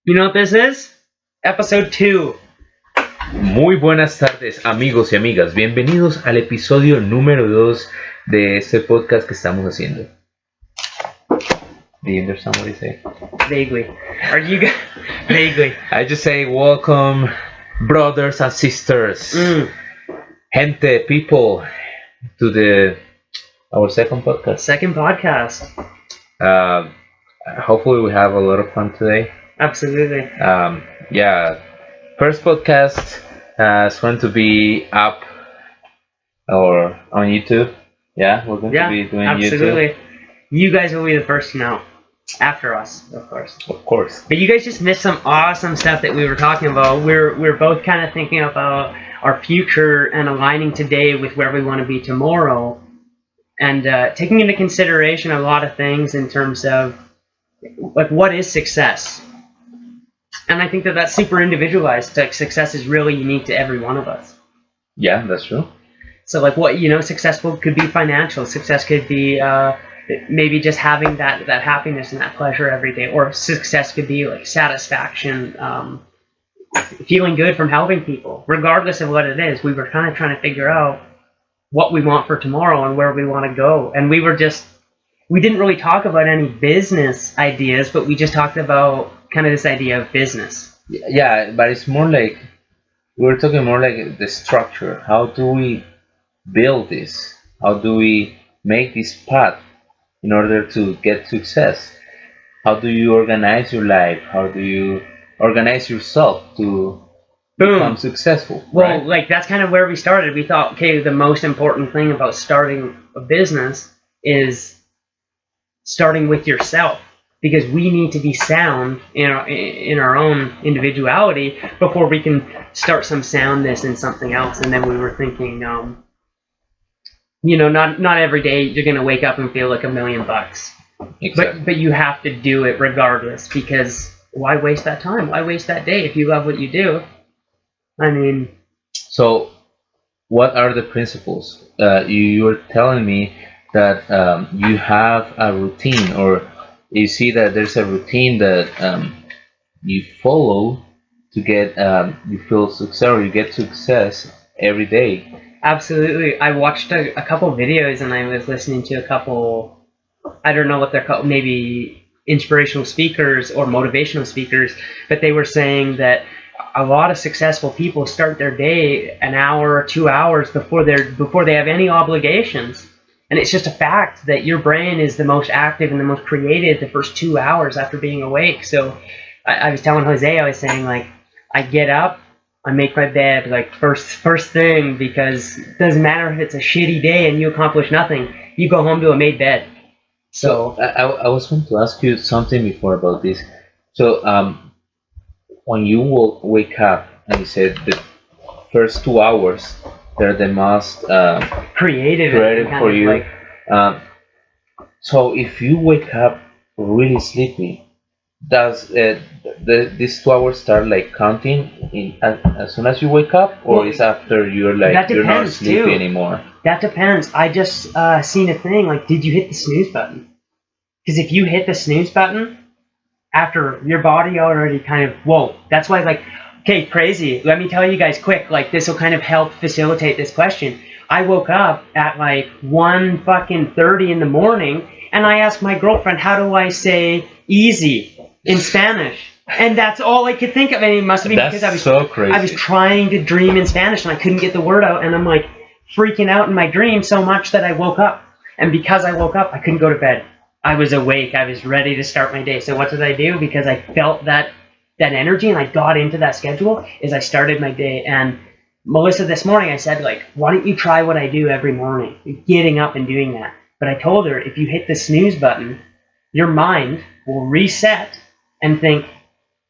You know what this is? Episode 2. Muy buenas tardes, amigos y amigas. Bienvenidos al episodio número 2 de este podcast que estamos haciendo. Do you understand what I say? Vaguely. Are you guys... Vaguely. I just say welcome, brothers and sisters, gente, people, to our second podcast. Second podcast. Hopefully we have a lot of fun today. Absolutely. First podcast is going to be up or on YouTube. Yeah, we're going to be doing absolutely. YouTube. You guys will be the first to know. After us, of course. Of course. But you guys just missed some awesome stuff that we were talking about. We're both kind of thinking about our future and aligning today with where we want to be tomorrow, and taking into consideration a lot of things in terms of like what is success. And I think that that's super individualized. Like success is really unique to every one of us. Yeah, that's true. So like what, successful could be financial. Success could be maybe just having that happiness and that pleasure every day. Or success could be like satisfaction, feeling good from helping people. Regardless of what it is, we were kind of trying to figure out what we want for tomorrow and where we want to go. And we didn't really talk about any business ideas, but we just talked about kind of this idea of business. Yeah, but it's more like, we're talking more like the structure. How do we build this? How do we make this path in order to get success? How do you organize your life? How do you organize yourself to become successful? Well, like that's kind of where we started. We thought, okay, the most important thing about starting a business is starting with yourself, because we need to be sound in our own individuality before we can start some soundness in something else. And then we were thinking, not every day you're going to wake up and feel like $1 million. Exactly. But you have to do it regardless, because why waste that time? Why waste that day if you love what you do? I mean... So, what are the principles? You were telling me that you have a routine, or you see that there's a routine that you follow to get you feel success, or you get success every day. Absolutely. I watched a couple videos, and I was listening to a couple, I don't know what they're called, maybe inspirational speakers or motivational speakers, but they were saying that a lot of successful people start their day an hour or 2 hours before they have any obligations. And it's just a fact that your brain is the most active and the most creative the first 2 hours after being awake. So I was telling Jose, I was saying, like, I get up, I make my bed, like, first thing, because it doesn't matter if it's a shitty day and you accomplish nothing. You go home to a made bed. So I was going to ask you something before about this. So when you wake up, and you said the first 2 hours, they're the most creative for you. Like, so if you wake up really sleepy, does these 2 hours start like counting as soon as you wake up, or is after you're not sleepy anymore? That depends. I just seen a thing like, did you hit the snooze button? Because if you hit the snooze button, after your body already kind of, whoa, that's why, like, okay, crazy. Let me tell you guys quick, like, this will kind of help facilitate this question. I woke up at like 1:30 in the morning, and I asked my girlfriend, how do I say easy in Spanish? And that's all I could think of. And it must have been because I was trying to dream in Spanish, and I couldn't get the word out, and I'm like freaking out in my dream so much that I woke up. And because I woke up, I couldn't go to bed. I was awake. I was ready to start my day. So what did I do? Because I felt that energy and I got into that schedule, is I started my day. And Melissa, this morning I said, like, why don't you try what I do every morning, getting up and doing that? But I told her, if you hit the snooze button, your mind will reset and think,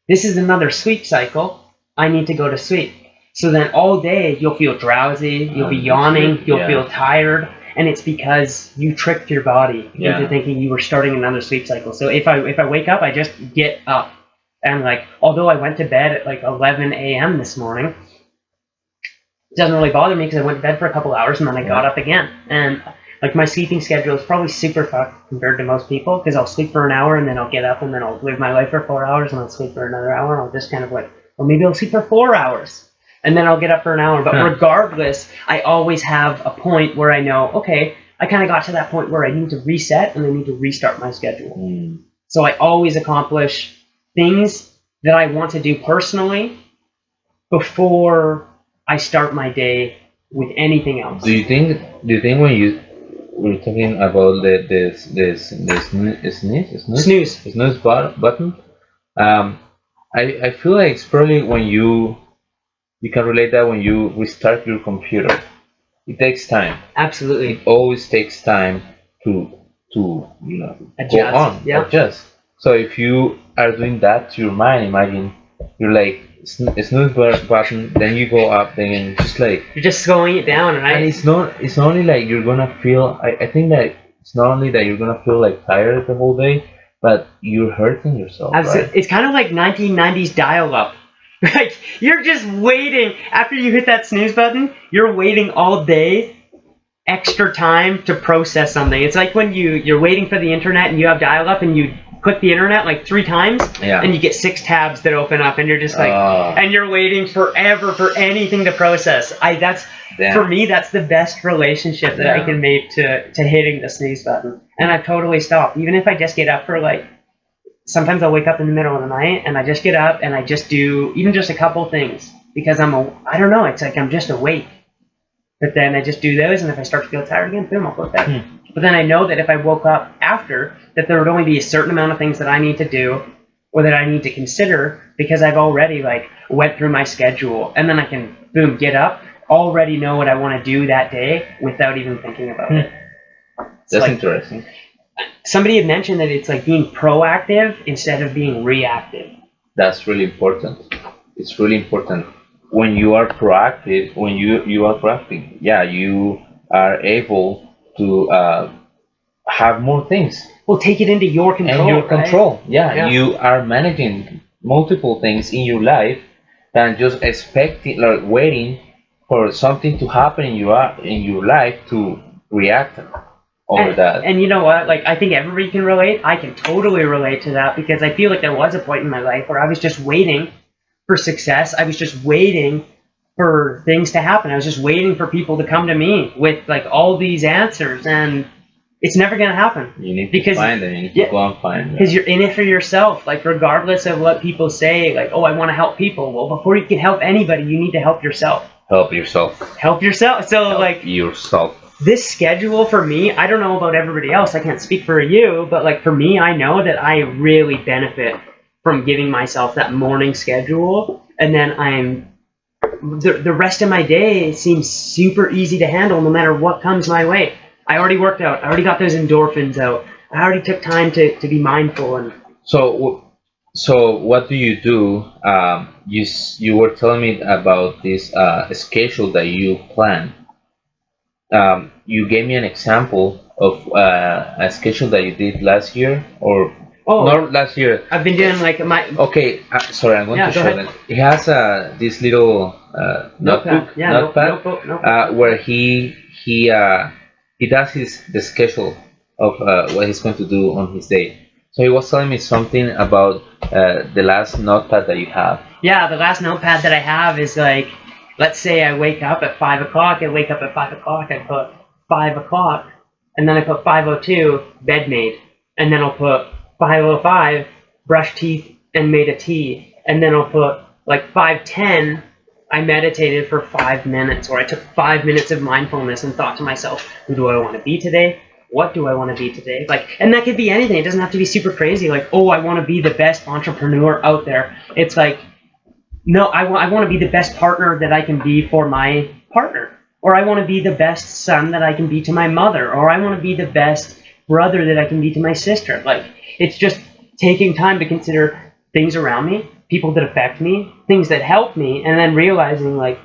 this is another sleep cycle, I need to go to sleep. So then all day you'll feel drowsy, you'll be yawning, you'll feel tired, and it's because you tricked your body into thinking you were starting another sleep cycle. So if I wake up, I just get up. And like, although I went to bed at like 11 a.m. this morning, it doesn't really bother me because I went to bed for a couple hours and then I got up again. And Like my sleeping schedule is probably super fucked compared to most people because I'll sleep for an hour and then I'll get up and then I'll live my life for 4 hours and I'll sleep for another hour and I'll just kind of like, or maybe I'll sleep for 4 hours and then I'll get up for an hour. But regardless, I always have a point where I know, okay, I kind of got to that point where I need to reset and I need to restart my schedule. So I always accomplish things that I want to do personally before I start my day with anything else. Do you think when you were talking about the snooze button, I feel like it's probably when you can relate that when you restart your computer. It takes time. Absolutely. It always takes time to adjust. Go on, adjust. So if you are doing that to your mind, imagine you're like snooze button, then you go up, then just like you're just slowing it down, right? And it's not only like you're gonna feel. I think that it's not only that you're gonna feel like tired the whole day, but you're hurting yourself. Absolutely. Right? It's kind of like 1990s dial-up. Like you're just waiting after you hit that snooze button. You're waiting all day, extra time to process something. It's like when you're waiting for the internet and you have dial-up and you click the internet like 3 times and you get 6 tabs that open up and you're just like and you're waiting forever for anything to process. For me, that's the best relationship that I can make to hitting the snooze button. And I've totally stopped. Even if I just get up for like, sometimes I'll wake up in the middle of the night and I just get up and I just do even just a couple things because I don't know, it's like I'm just awake. But then I just do those, and if I start to feel tired again, boom, I'll go to bed. But then I know that if I woke up after, that there would only be a certain amount of things that I need to do or that I need to consider because I've already like went through my schedule, and then I can, boom, get up, already know what I want to do that day without even thinking about it. That's like, interesting. Somebody had mentioned that it's like being proactive instead of being reactive. That's really important. It's really important. When you are proactive, you are able to have more things. Well, take it into your control. And your control. Right? Yeah, you are managing multiple things in your life than just expecting, like waiting for something to happen in your life to react over that. And you know what? Like, I think everybody can relate. I can totally relate to that because I feel like there was a point in my life where I was just waiting for success. I was just waiting for things to happen. I was just waiting for people to come to me with like all these answers, and it's never going to happen. You need to find them. You need to go and find them. Because you're in it for yourself. Like, regardless of what people say, like, oh, I want to help people. Well, before you can help anybody, you need to help yourself. Help yourself. Help yourself. So, help like, yourself. This schedule for me, I don't know about everybody else. I can't speak for you, but like for me, I know that I really benefit from giving myself that morning schedule, and then the rest of my day seems super easy to handle no matter what comes my way. I already worked out. I already got those endorphins out. I already took time to be mindful. And so what do you do? You were telling me about this schedule that you plan. You gave me an example of a schedule that you did last year, or not last year. I've been doing like my. Okay, sorry, I'm going to show them. He has this little notebook, notepad. Where he does the schedule of what he's going to do on his day. So he was telling me something about the last notepad that you have. Yeah, the last notepad that I have is like, let's say I wake up at 5 o'clock. I wake up at 5 o'clock. I put 5 o'clock, and then I put 5:02, bed made, and then I'll put 5:05, brush teeth and made a tea, and then I'll put like 5:10, I meditated for 5 minutes, or I took 5 minutes of mindfulness and thought to myself, who do I want to be today? What do I want to be today? Like, and that could be anything. It doesn't have to be super crazy. Like, oh, I want to be the best entrepreneur out there. It's like, no, I want to be the best partner that I can be for my partner. Or I want to be the best son that I can be to my mother. Or I want to be the best brother that I can be to my sister. Like, it's just taking time to consider things around me, people that affect me, things that help me, and then realizing, like,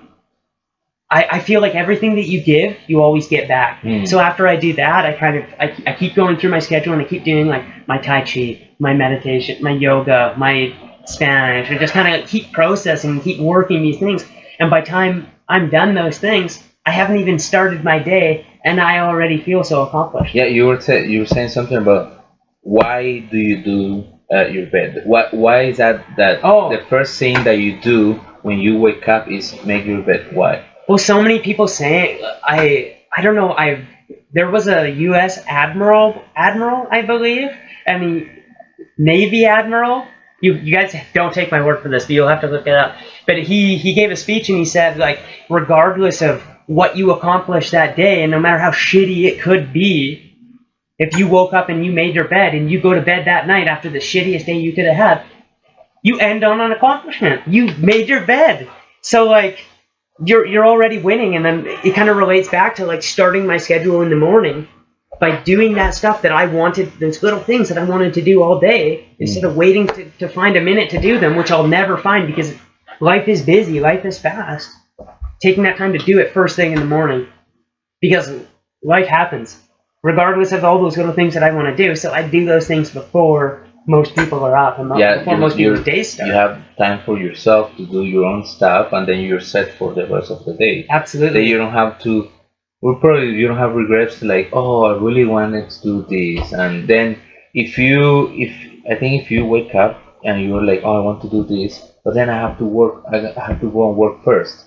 I feel like everything that you give, you always get back. So after I do that, I keep going through my schedule, and I keep doing like my Tai Chi, my meditation, my yoga, my Spanish, and just kind of keep processing and keep working these things. And by the time I'm done those things, I haven't even started my day, and I already feel so accomplished. Yeah, you were saying something about why do you do your bed? Why is that Oh. the first thing that you do when you wake up is make your bed? Why? Well, so many people say I don't know. There was a U.S. admiral, I believe. I mean, Navy admiral. You guys don't take my word for this, but you'll have to look it up. But he gave a speech and he said, like, regardless of what you accomplished that day, and no matter how shitty it could be, if you woke up and you made your bed and you go to bed that night after the shittiest day you could have had, you end on an accomplishment. You made your bed. So, like, you're already winning. And then it kind of relates back to, like, starting my schedule in the morning by doing that stuff that I wanted, those little things that I wanted to do all day, instead of waiting to find a minute to do them, which I'll never find because life is busy, life is fast. Taking that time to do it first thing in the morning, because life happens, regardless of all those little things that I want to do. So I do those things before most people are up, and before most people's days start. You have time for yourself to do your own stuff, and then you're set for the rest of the day. Absolutely. Then you don't have to. You don't have regrets like, oh, I really wanted to do this, and then if you wake up and you're like, oh, I want to do this, but then I have to work. I have to go and work first.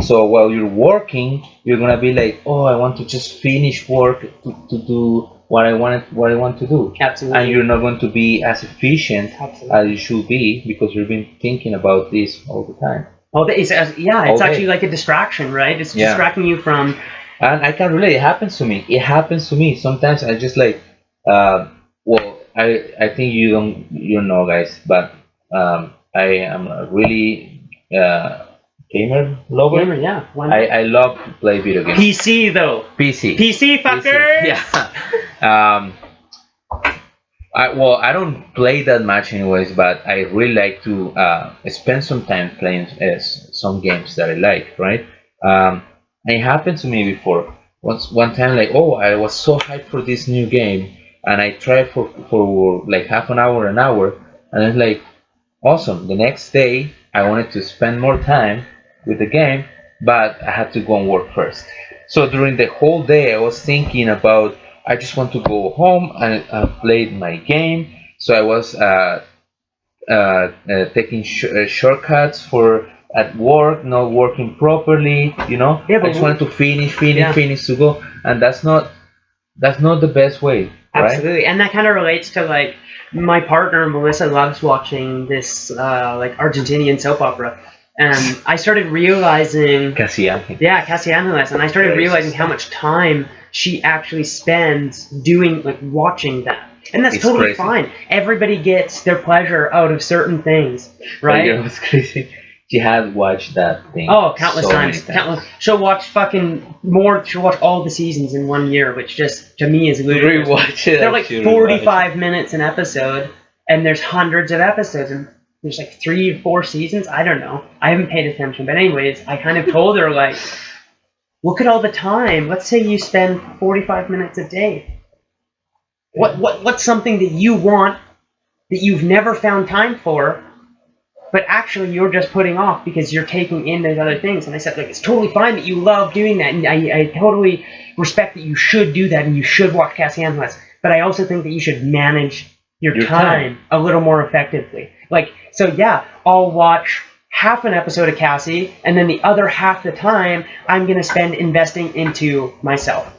So while you're working, you're gonna be like, oh, I want to just finish work to do what I want to do. Absolutely. And you're not going to be as efficient as you should be because you've been thinking about this all the time. It's actually like a distraction, right? It's distracting you from. And I can relate. It happens to me. It happens to me. Sometimes I just like, well, I think you don't know, guys, but I am a really gamer lover. Gamer, yeah. I love to play video games. PC though. PC fuckers. Yeah. I don't play that much anyways, but I really like to spend some time playing some games that I like, right? It happened to me before. One time, like, oh, I was so hyped for this new game, and I tried for like half an hour, and it's like, awesome. The next day, I wanted to spend more time with the game, but I had to go and work first. So during the whole day, I was thinking about, I just want to go home and play my game. So I was taking shortcuts for at work, not working properly, you know. Yeah, but I just wanted to finish to go, and that's not the best way, right? Absolutely, and that kind of relates to, like, my partner Melissa loves watching this like Argentinian soap opera, and I started realizing Casi Angeles. Yeah, Casi Angeles, and I started realizing how much time she actually spends doing, like, watching that. And that's totally fine. Everybody gets their pleasure out of certain things, right? But you know what's crazy? She had watched that thing. Oh, countless times. Countless. She'll watch She'll watch all the seasons in 1 year, which just to me is ludicrous. Rewatch it. They're like 45 minutes an episode, and there's hundreds of episodes, and there's like 3 or 4 seasons. I don't know. I haven't paid attention, but anyways, I kind of told her, like, look at all the time. Let's say you spend 45 minutes a day. What's something that you want that you've never found time for? But actually, you're just putting off because you're taking in those other things. And I said, like, it's totally fine that you love doing that, and I totally respect that you should do that, and you should watch Casi Angeles. But I also think that you should manage your time a little more effectively. Like, so yeah, I'll watch half an episode of Cassie, and then the other half the time, I'm going to spend investing into myself.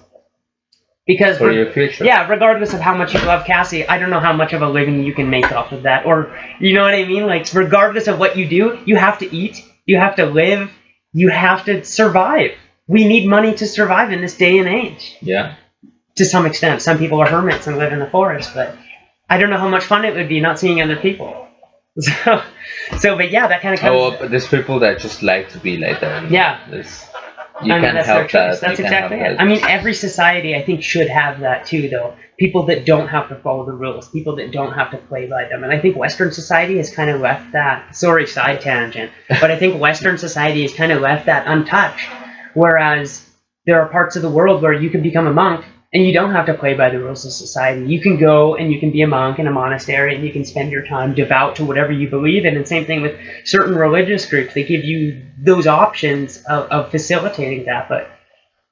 Because for your future. Yeah, regardless of how much you love Cassie, I don't know how much of a living you can make off of that. Or, you know what I mean? Like, regardless of what you do, you have to eat, you have to live, you have to survive. We need money to survive in this day and age. Yeah. To some extent. Some people are hermits and live in the forest, but I don't know how much fun it would be not seeing other people. But yeah, that kind of comes... Oh, but there's people that just like to be like that. Yeah. You can't help that. That's exactly it. I mean, every society, I think, should have that too, though. People that don't have to follow the rules. People that don't have to play by them. And I think Western society has kind of left that... Sorry, side tangent. But I think Western society has kind of left that untouched. Whereas there are parts of the world where you can become a monk and you don't have to play by the rules of society. You can go and you can be a monk in a monastery and you can spend your time devout to whatever you believe in. And same thing with certain religious groups. They give you those options of facilitating that. But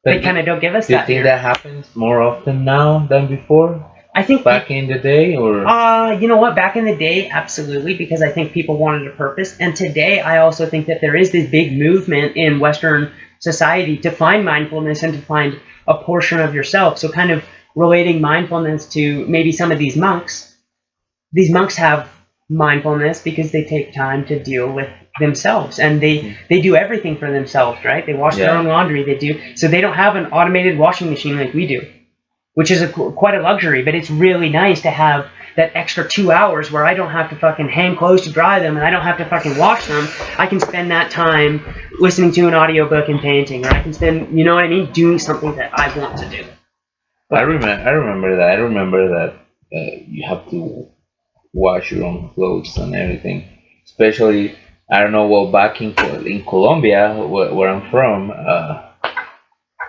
They kind of don't give us Do you that think here. that happens more often now than before? I think Back in the day, or you know what? Back in the day, absolutely, because I think people wanted a purpose. And today, I also think that there is this big movement in Western society to find mindfulness and to find a portion of yourself. So kind of relating mindfulness to maybe some of these monks. These monks have mindfulness because they take time to deal with themselves, and they do everything for themselves, right? They wash their own laundry. They do, so they don't have an automated washing machine like we do, which is quite a luxury, but it's really nice to have that extra 2 hours where I don't have to fucking hang clothes to dry them and I don't have to fucking wash them. I can spend that time listening to an audiobook and painting, or I can spend, you know what I mean, doing something that I want to do. I remember that. I remember that you have to wash your own clothes and everything. Especially, I don't know, well, back in Colombia, where I'm from,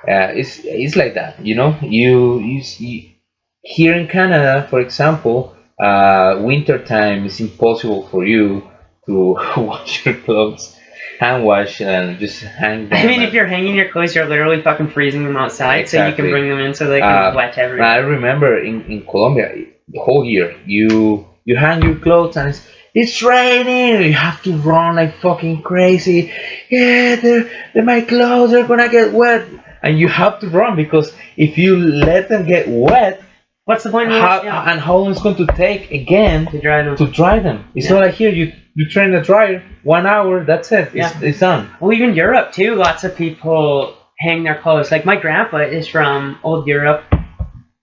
it's like that. You know, you see, here in Canada, for example, winter time is impossible for you to wash your clothes, hand wash, and just hang them. I mean, if you're hanging your clothes, you're literally fucking freezing them outside, Exactly. so you can bring them in so they can wet everything. I remember in Colombia, the whole year, you hang your clothes and it's raining. You have to run like fucking crazy. Yeah, my clothes are gonna get wet, and you have to run because if you let them get wet, what's the point? And how long it's going to take again to dry them? It's not like here you turn the dryer 1 hour. That's it. It's done. Well, even Europe too. Lots of people hang their clothes. Like my grandpa is from old Europe,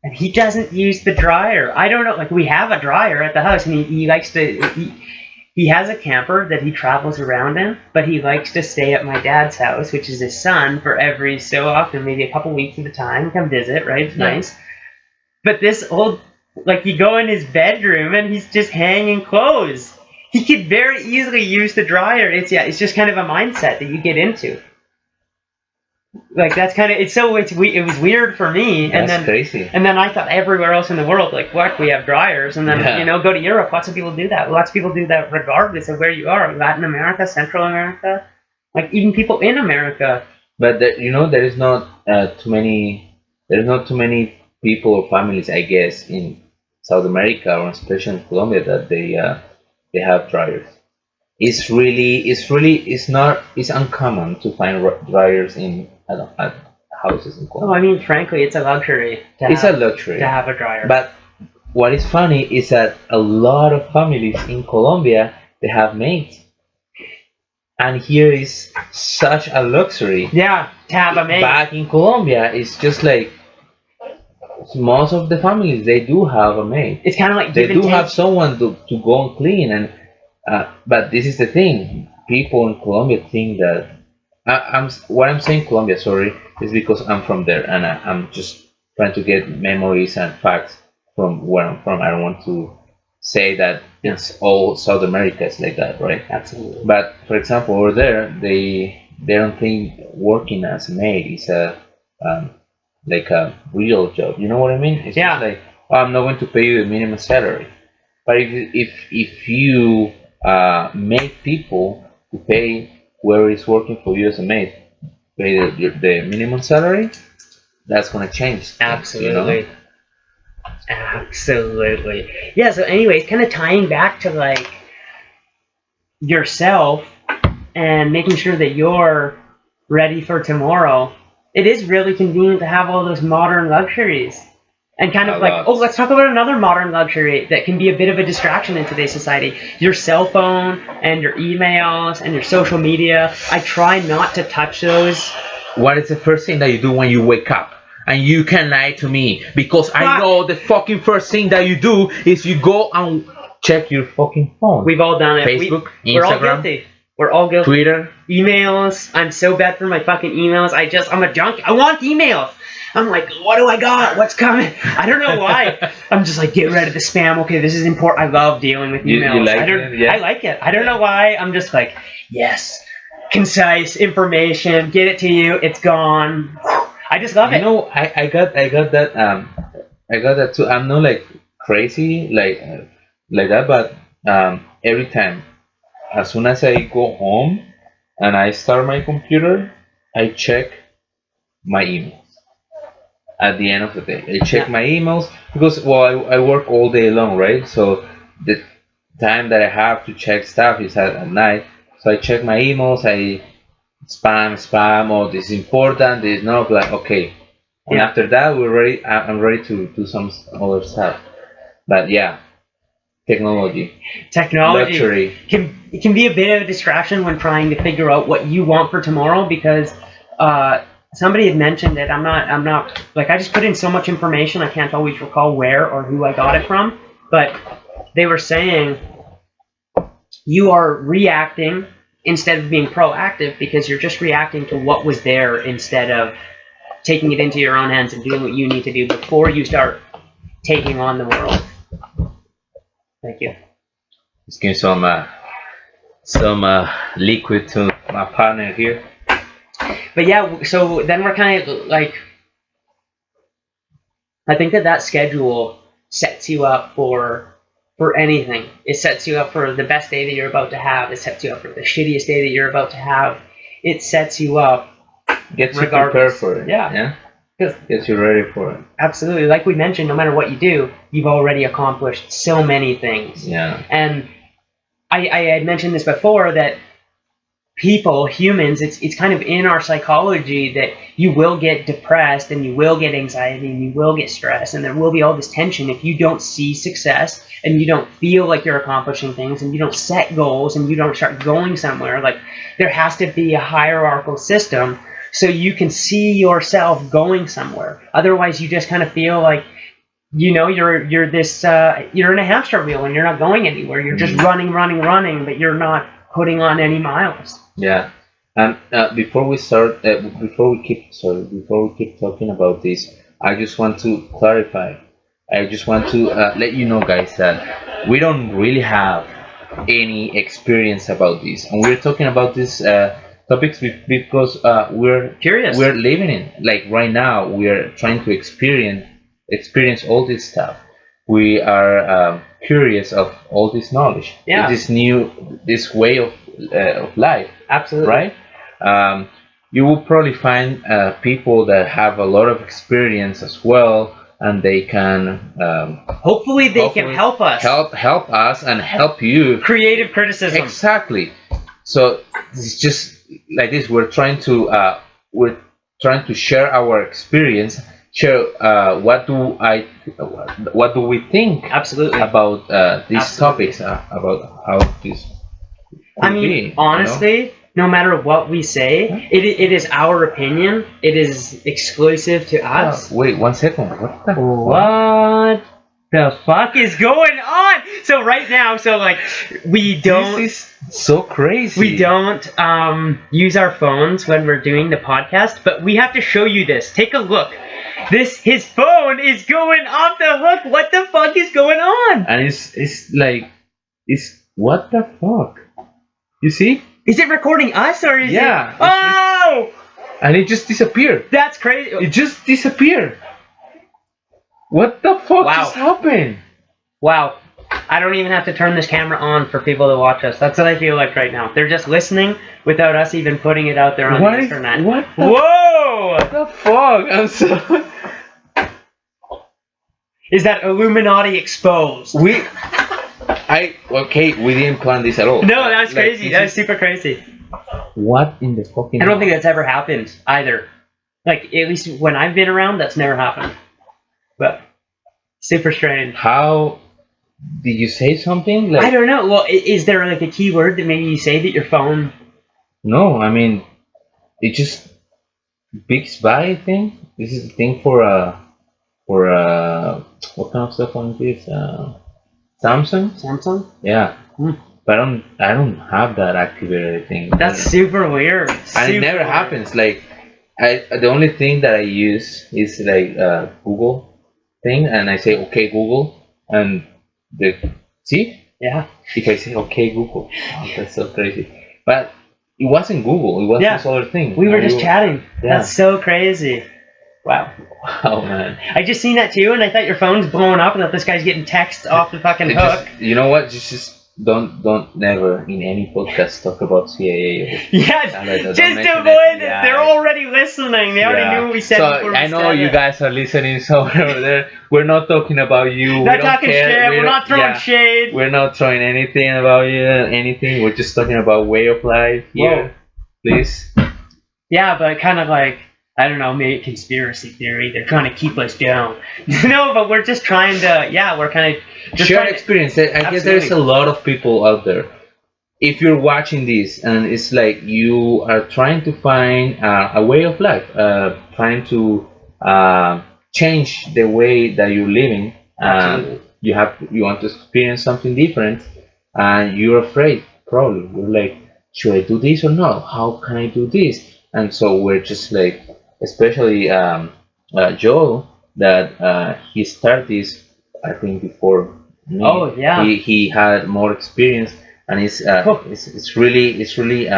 and he doesn't use the dryer. I don't know. Like we have a dryer at the house, and he likes to. He has a camper that he travels around in, but he likes to stay at my dad's house, which is his son, for every so often, maybe a couple weeks at a time, come visit. Right? It's nice. But this old, like, you go in his bedroom and he's just hanging clothes. He could very easily use the dryer. It's just kind of a mindset that you get into. Like, that's kind of, it was weird for me. That's crazy. And then I thought everywhere else in the world, like, what, we have dryers. And then, you know, go to Europe, lots of people do that. Lots of people do that regardless of where you are. Latin America, Central America, like, even people in America. But, there is not too many people or families, I guess, in South America or especially in Colombia that they have dryers. It's uncommon to find dryers in at houses in Colombia. Oh, I mean, frankly, it's a luxury. It's a luxury to have a dryer. But what is funny is that a lot of families in Colombia, they have maids. And here is such a luxury. Yeah, to have a maid. Back in Colombia, it's just like most of the families, they do have a maid. It's kind of like they do have someone to go and clean. And but this is the thing: people in Colombia think that what I'm saying Colombia, sorry, is because I'm from there, and I'm just trying to get memories and facts from where I'm from. I don't want to say that it's all South America is like that, right? Absolutely. But for example, over there, they don't think working as a maid is like a real job. You know what I mean? It's just like, oh, I'm not going to pay you the minimum salary. But if you make people to pay whoever is working for you as a maid, pay the minimum salary, that's going to change. Absolutely. You know? Absolutely. Yeah, so anyways, kind of tying back to like yourself and making sure that you're ready for tomorrow, it is really convenient to have all those modern luxuries. And kind of like, oh, let's talk about another modern luxury that can be a bit of a distraction in today's society. Your cell phone and your emails and your social media. I try not to touch those. What is the first thing that you do when you wake up? And you can lie to me because I know the fucking first thing that you do is you go and check your fucking phone. We've all done it. Facebook, Instagram. We're all guilty. We're all guilty. Twitter. Emails. I'm so bad for my fucking emails. I'm a junkie. I want emails. I'm like, what do I got? What's coming? I don't know why. I'm just like, get rid of the spam. Okay, this is important. I love dealing with emails. You like it? Yeah. I like it. I don't know why. I'm just like, yes, concise information. Get it to you. It's gone. I just love it. You know, I got that. I got that too. I'm not like crazy like that, but every time, as soon as I go home and I start my computer, I check my emails. at the end of the day. I check my emails because, well, I work all day long, right? So the time that I have to check stuff is at night. So I check my emails, I spam, oh, this is important, this is not, like, okay. And after that, I'm ready to do some other stuff. But yeah, technology luxury. can be a bit of a distraction when trying to figure out what you want for tomorrow, because somebody had mentioned that I'm not like, I just put in so much information I can't always recall where or who I got it from, but they were saying you are reacting instead of being proactive because you're just reacting to what was there instead of taking it into your own hands and doing what you need to do before you start taking on the world. Thank you. Let's give some liquid to my partner here. But yeah, so then we're kind of like, I think that schedule sets you up for anything. It sets you up for the best day that you're about to have. It sets you up for the shittiest day that you're about to have. It sets you up. Gets you prepared for it. Yeah. Gets you ready for it. Absolutely. Like we mentioned, no matter what you do, you've already accomplished so many things. Yeah. And I had mentioned this before, that humans, it's kind of in our psychology that you will get depressed and you will get anxiety and you will get stressed and there will be all this tension if you don't see success and you don't feel like you're accomplishing things and you don't set goals and you don't start going somewhere. Like, there has to be a hierarchical system so you can see yourself going somewhere. Otherwise, you just kind of feel like, you're in a hamster wheel and you're not going anywhere. You're just running, but you're not putting on any miles. Yeah. And before we keep talking about this, I just want to clarify. I just want to let you know, guys, that we don't really have any experience about this, and we're talking about these topics because we're curious. We're living in, like, right now. We're trying to experience all this stuff. We are curious of all this knowledge. Yeah. This way of life. Absolutely. Right. You will probably find people that have a lot of experience as well, and they can hopefully can help us and help you. Creative criticism. Exactly. So it's just like this. We're trying to share our experience. Share what do we think? Absolutely. About these topics, about how this. I mean, honestly, no matter what we say, it is our opinion. It is exclusive to us. Wait 1 second. What the fuck is going on? So right now, we don't. This is so crazy. We don't use our phones when we're doing the podcast, but we have to show you this. Take a look. His phone is going off the hook. What the fuck is going on? And it's what the fuck? You see? Is it recording us or is it? Oh! And it just disappeared. That's crazy. It just disappeared. What the fuck just happened? Wow. I don't even have to turn this camera on for people to watch us. That's what I feel like right now. They're just listening without us even putting it out there on the internet. Whoa! What the fuck? I'm so... Is that Illuminati exposed? We didn't plan this at all. No, that was crazy. That was super crazy. What in the fucking... I don't think that's ever happened either. Like, at least when I've been around, that's never happened. But, super strange. How... Did you say something? I don't know. Well, is there like a keyword that maybe you say that your phone... No, I mean, it just picks by, I think. This is the thing for what kind of cell phone is this? Samsung? Samsung? Yeah. But I don't have that activated, I think. That's super weird. And it never happens. Like, the only thing that I use is like Google thing, and I say okay Google, and see? Yeah. If I say okay Google, that's so crazy. But it wasn't Google. It was this other thing. We were just chatting. Yeah. That's so crazy. Wow. Wow, man. I just seen that too, and I thought your phone's blowing up, and that this guy's getting text off the fucking hook. You know what? Just don't never in any podcast talk about CIA. Yeah, Don't just mention avoid it. Yeah. They're already listening. They already knew what we said So before we I know said you it. guys are listening somewhere over there. We're not talking about you. We Not don't talking care. shit. We're not throwing yeah. shade. We're not throwing anything about you, anything. We're just talking about way of life here. Whoa. Please. Yeah, but kind of like, I don't know, maybe conspiracy theory. They're trying to keep us down. No, but we're just trying to, yeah, we're kind of just Share trying to, experience. I guess there's a lot of people out there. If you're watching this and it's like you are trying to find a way of life, trying to change the way that you're living, Absolutely. you want to experience something different, and you're afraid. Probably you're like, should I do this or not? How can I do this? And so we're just like, especially Joel, that he started this, I think, before me. Oh, yeah. He had more experience, and it's really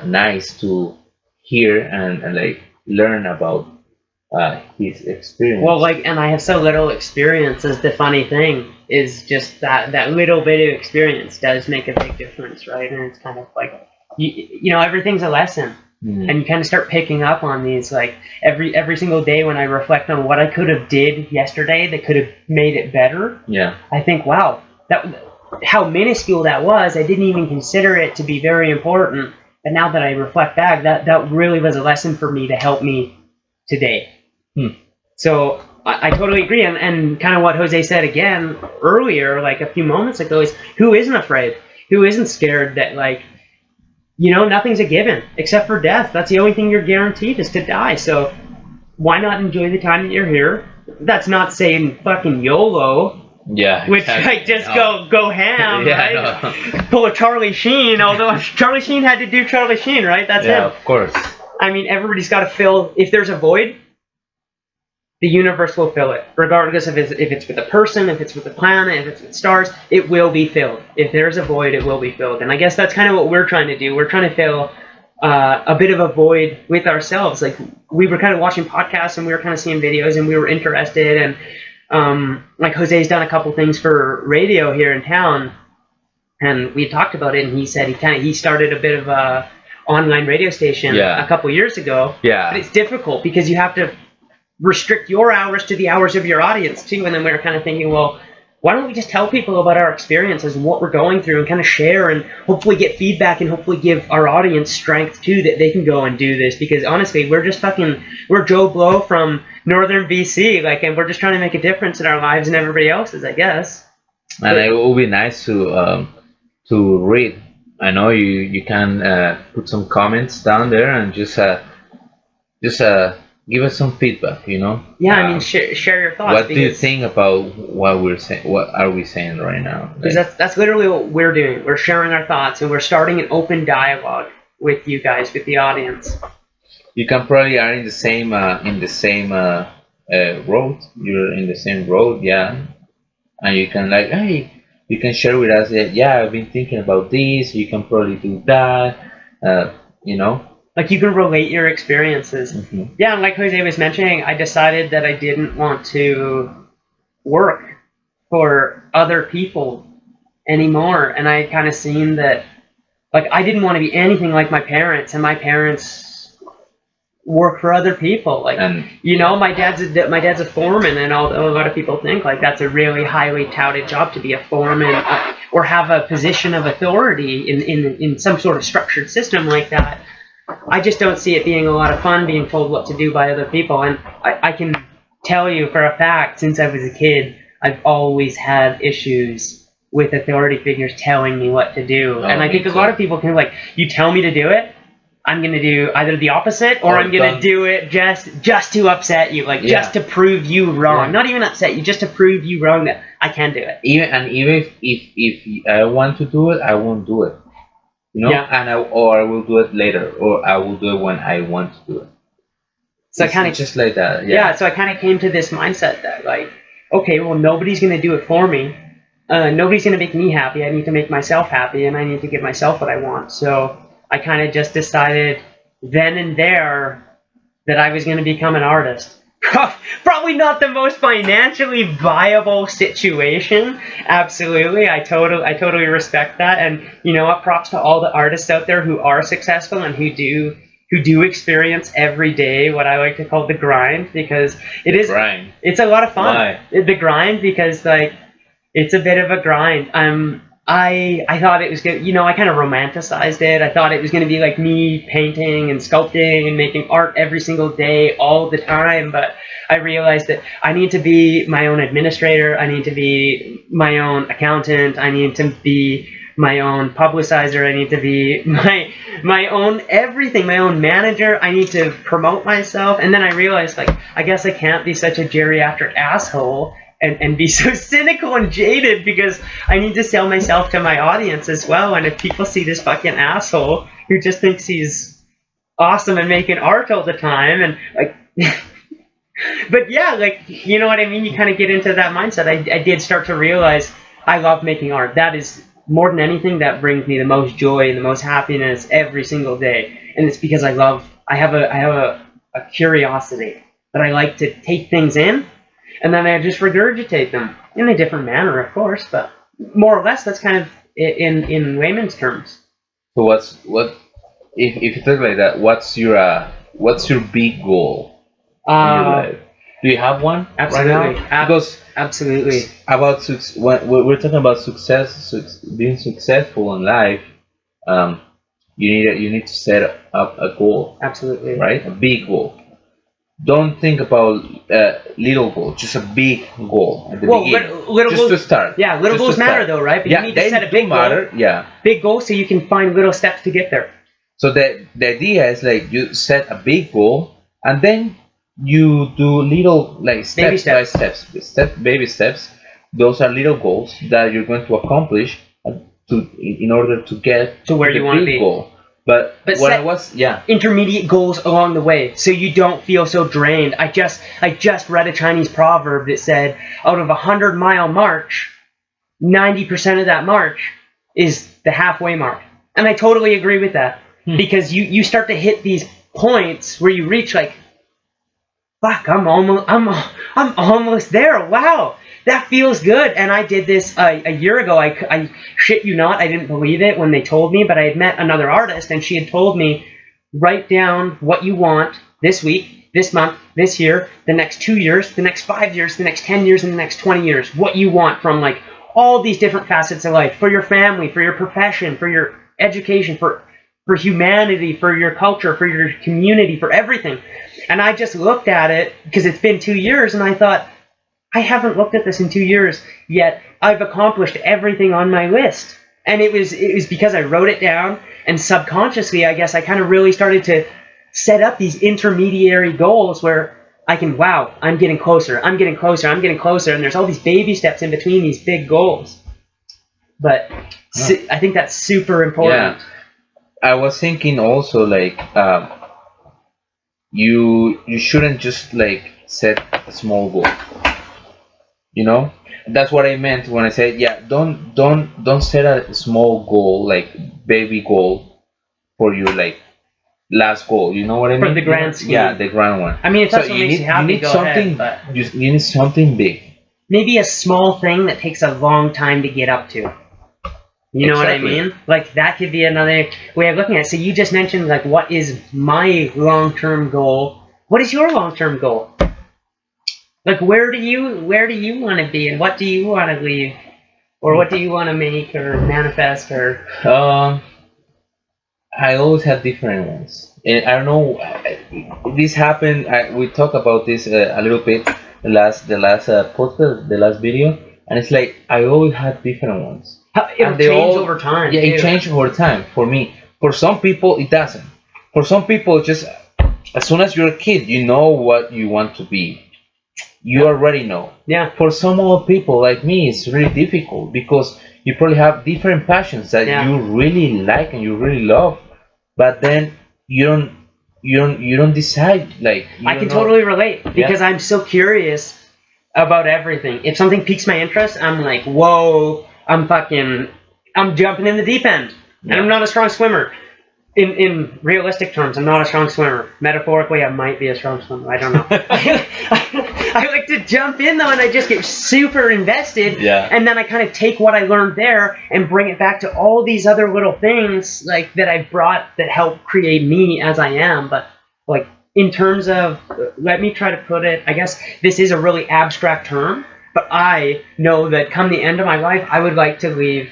nice to hear and like learn about his experience. well, like, and I have so little experience is the funny thing, is just that little bit of experience does make a big difference, right? And it's kind of like, you know, everything's a lesson. And you kind of start picking up on these, like every single day when I reflect on what I could have did yesterday that could have made it better. Yeah. I think, wow, how minuscule that was. I didn't even consider it to be very important. But now that I reflect back, that really was a lesson for me to help me today. So I totally agree. And kind of what Jose said again earlier, like a few moments ago, is who isn't afraid? Who isn't scared that, like, you know, nothing's a given except for death. That's the only thing you're guaranteed, is to die. So why not enjoy the time that you're here? That's not saying fucking YOLO. Yeah. Which, like, just go ham, Yeah, right? Pull a Charlie Sheen, although Charlie Sheen had to do Charlie Sheen, right? That's yeah, him. of course. I mean, everybody's got to fill. If there's a void, the universe will fill it, regardless of if it's with a person, if it's with a planet, if it's with stars. It will be filled. If there's a void, it will be filled. And I guess that's kind of what we're trying to do. We're trying to fill a bit of a void with ourselves. Like, we were kind of watching podcasts and we were kind of seeing videos and we were interested. And like, Jose's done a couple things for radio here in town, and we talked about it. And he said he started a bit of a online radio station a couple years ago. Yeah. But it's difficult because you have to restrict your hours to the hours of your audience too. And then we were kind of thinking, well, why don't we just tell people about our experiences and what we're going through and kind of share and hopefully get feedback and hopefully give our audience strength too, that they can go and do this. Because honestly, we're Joe Blow from northern BC, like, and we're just trying to make a difference in our lives and everybody else's, I guess. And it will be nice to read. I know you can put some comments down there and just give us some feedback, you know? Yeah, I mean, share your thoughts. What do you think about what we're saying? What are we saying right now? Because that's literally what we're doing. We're sharing our thoughts, and we're starting an open dialogue with you guys, with the audience. You can probably are in the same road. You're in the same road, yeah. And you can, like, hey, you can share with us that, yeah, I've been thinking about this. You can probably do that, you know. Like, you can relate your experiences. Mm-hmm. Yeah, and like Jose was mentioning, I decided that I didn't want to work for other people anymore. And I kind of seen that, like, I didn't want to be anything like my parents, and my parents work for other people. Like, you know, my dad's a foreman, and although a lot of people think, like, that's a really highly touted job to be a foreman or have a position of authority in some sort of structured system like that. I just don't see it being a lot of fun being told what to do by other people. And I can tell you for a fact, since I was a kid, I've always had issues with authority figures telling me what to do. And I think a lot of people can, like, you tell me to do it, I'm going to do either the opposite or I'm going to do it just to upset you, like, just to prove you wrong. Not even upset you, just to prove you wrong that I can do it. Even if I want to do it, I won't do it. You know, and I will do it later, or I will do it when I want to do it. So it's kind of just like that. So I kind of came to this mindset that, like, okay, well, nobody's going to do it for me. Nobody's going to make me happy. I need to make myself happy, and I need to give myself what I want. So I kind of just decided then and there that I was going to become an artist. Probably not the most financially viable situation. Absolutely, I totally respect that. And you know what? Props to all the artists out there who are successful and who do experience every day what I like to call the grind, because it's a lot of fun. Why? The grind, because like it's a bit of a grind. I thought it was good. You know, I kind of romanticized it. I thought it was going to be like me painting and sculpting and making art every single day, all the time. But I realized that I need to be my own administrator. I need to be my own accountant. I need to be my own publicizer. I need to be my own everything, my own manager. I need to promote myself. And then I realized, like, I guess I can't be such a geriatric asshole and be so cynical and jaded, because I need to sell myself to my audience as well. And if people see this fucking asshole who just thinks he's awesome and making art all the time, and like, but yeah, like, you know what I mean? You kind of get into that mindset. I did start to realize I love making art. That is, more than anything, that brings me the most joy and the most happiness every single day. And it's because I have a curiosity that I like to take things in, and then I just regurgitate them in a different manner, of course, but more or less that's kind of in layman's terms. So what if you talk like that? What's your big goal in your life? Do you have one? Absolutely. Right now? Because absolutely. When we're talking about success, being successful in life, you need to set up a goal. Absolutely. Right, a big goal. Don't think about little goal, just a big goal at the beginning. Little just goals, to start. Yeah, little goals matter though, right? But yeah, you need to set a big matter. goal. Yeah, big goal so you can find little steps to get there. So the idea is like you set a big goal and then you do little like baby steps. Those are little goals that you're going to accomplish in order to get to where you want to be. Goal. But intermediate goals along the way, so you don't feel so drained. I just read a Chinese proverb that said, out of 100-mile march, 90% of that march is the halfway mark, and I totally agree with that. Because you start to hit these points where you reach like, fuck, I'm almost there. Wow, that feels good. And I did this a year ago. I shit you not, I didn't believe it when they told me, but I had met another artist and she had told me, write down what you want this week, this month, this year, the next 2 years, the next 5 years, the next 10 years, and the next 20 years. What you want from like all these different facets of life, for your family, for your profession, for your education, for humanity, for your culture, for your community, for everything. And I just looked at it, because it's been 2 years, and I thought, I haven't looked at this in 2 years, yet I've accomplished everything on my list. And it was because I wrote it down, and subconsciously, I guess, I kind of really started to set up these intermediary goals where I can, wow, I'm getting closer, I'm getting closer, I'm getting closer, and there's all these baby steps in between these big goals. But I think that's super important. Yeah. I was thinking also like you shouldn't just like set a small goal. You know, that's what I meant when I said don't set a small goal, like baby goal, for your like last goal. You know what I mean? For the grand scheme. Yeah, the grand one. I mean, if that's what makes you happy, go ahead. But you need something big. Maybe a small thing that takes a long time to get up to. You know what I mean? Like, that could be another way of looking at it. So you just mentioned, like, what is my long-term goal? What is your long-term goal? Like, where do you want to be, and what do you want to leave? Or what do you want to make or manifest? Or I always have different ones. And I don't know, this happened, we talked about this a little bit, the last podcast, the last video, and it's like, I always had different ones. It'll change over time. Yeah, it changes over time for me. For some people, it doesn't. For some people, just as soon as you're a kid, you know what you want to be. You already know. Yeah. For some other people like me, it's really difficult because you probably have different passions that you really like and you really love, but then you don't decide. Like, I can totally relate because I'm so curious about everything. If something piques my interest, I'm like, whoa. I'm jumping in the deep end, and I'm not a strong swimmer. in realistic terms, I'm not a strong swimmer. Metaphorically, I might be a strong swimmer. I don't know. I like to jump in though, and I just get super invested. Yeah. And then I kind of take what I learned there and bring it back to all these other little things like that I've brought that help create me as I am. But like in terms of, let me try to put it. I guess this is a really abstract term, but I know that come the end of my life, I would like to leave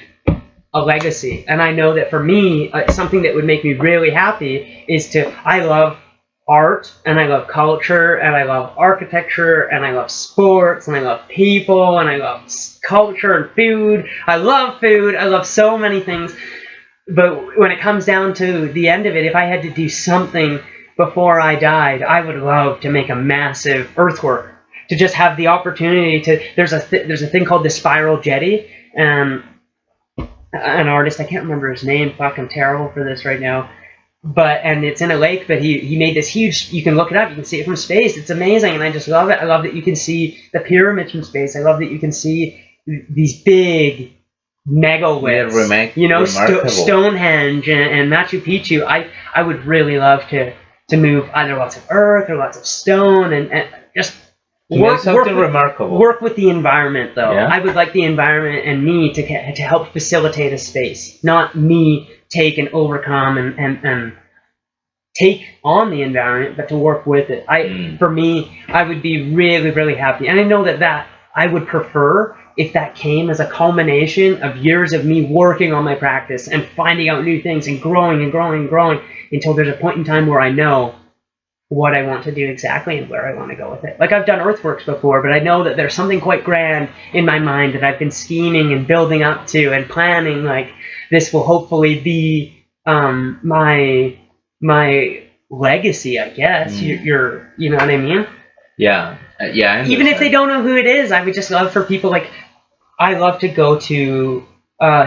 a legacy. And I know that for me, something that would make me really happy is to, I love art, and I love culture, and I love architecture, and I love sports, and I love people, and I love culture and food. I love so many things. But when it comes down to the end of it, if I had to do something before I died, I would love to make a massive earthwork, to just have the opportunity to, there's a thing called the spiral jetty, and an artist, I can't remember his name, fuck, I'm terrible for this right now, and it's in a lake, but he made this huge, you can look it up, you can see it from space, it's amazing, and I just love it. I love that you can see the pyramids from space. I love that you can see these big megaliths, you know, Stonehenge and Machu Picchu. I would really love to move either lots of earth or lots of stone and just work with the environment, though. Yeah. I would like the environment and me to help facilitate a space, not me take and overcome and take on the environment, but to work with it. For me, I would be really, really happy. And I know that I would prefer if that came as a culmination of years of me working on my practice and finding out new things and growing and growing and growing until there's a point in time where I know what I want to do exactly and where I want to go with it. Like, I've done earthworks before, but I know that there's something quite grand in my mind that I've been scheming and building up to and planning. Like, this will hopefully be my legacy, I guess. You know what I mean? Yeah. Yeah. Even if they don't know who it is, I would just love for people, like, I love to go to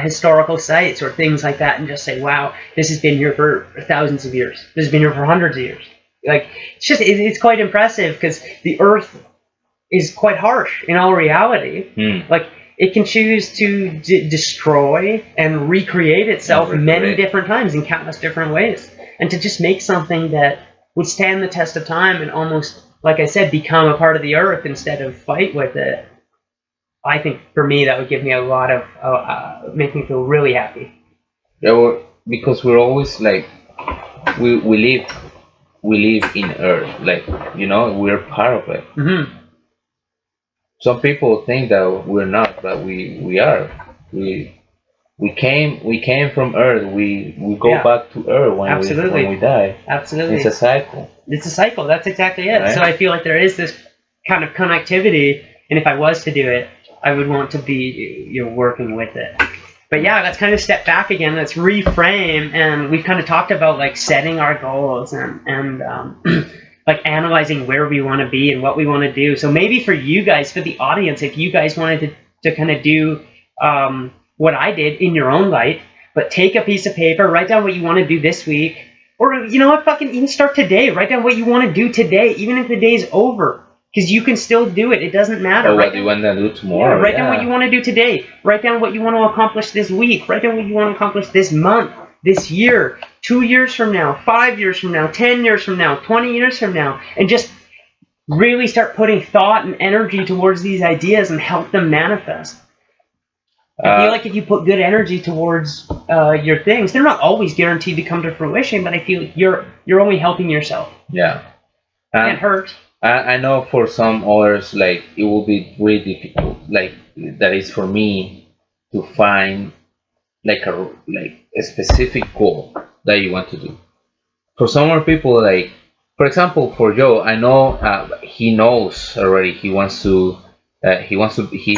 historical sites or things like that and just say, wow, this has been here for thousands of years. This has been here for hundreds of years. Like, it's quite impressive because the earth is quite harsh in all reality. Like, it can choose to destroy and recreate itself many different times in countless different ways. And to just make something that would stand the test of time and almost, like I said, become a part of the earth instead of fight with it, I think for me that would give me a lot of, make me feel really happy. Yeah, because we're always like, we live in earth, like, you know, we're part of it. Some people think that we're not, but we are. We came from earth. We go back to earth when we die. Absolutely. It's a cycle. It's a cycle. That's exactly it. Right? So I feel like there is this kind of connectivity, and if I was to do it, I would want to be working with it. But yeah, let's kind of step back again. Let's reframe, and we've kind of talked about like setting our goals and like analyzing where we want to be and what we want to do. So maybe for you guys, for the audience, if you guys wanted to kind of do what I did in your own light, but take a piece of paper, write down what you want to do this week, or you know what, fucking even start today. Write down what you want to do today, even if the day's over. Because you can still do it. It doesn't matter. Or what do you want to do tomorrow? Yeah, write down what you want to do today. Write down what you want to accomplish this week. Write down what you want to accomplish this month, this year, 2 years from now, 5 years from now, 10 years from now, 20 years from now. And just really start putting thought and energy towards these ideas and help them manifest. I feel like if you put good energy towards your things, they're not always guaranteed to come to fruition, but I feel like you're only helping yourself. Yeah. Can't hurt. I know for some others, like, it will be really difficult. Like, that is for me to find like a specific goal that you want to do. For some more people, like, for example, for Joe, I know he knows already he's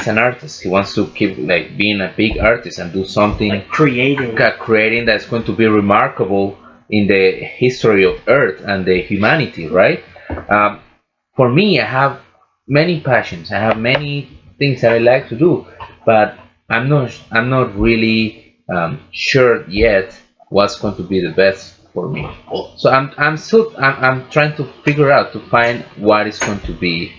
an artist. He wants to keep like being a big artist and do something like creating that's going to be remarkable in the history of Earth and the humanity, right? For me, I have many passions. I have many things that I like to do, but I'm not really sure yet what's going to be the best for me. So I'm trying to figure out to find what is going to be.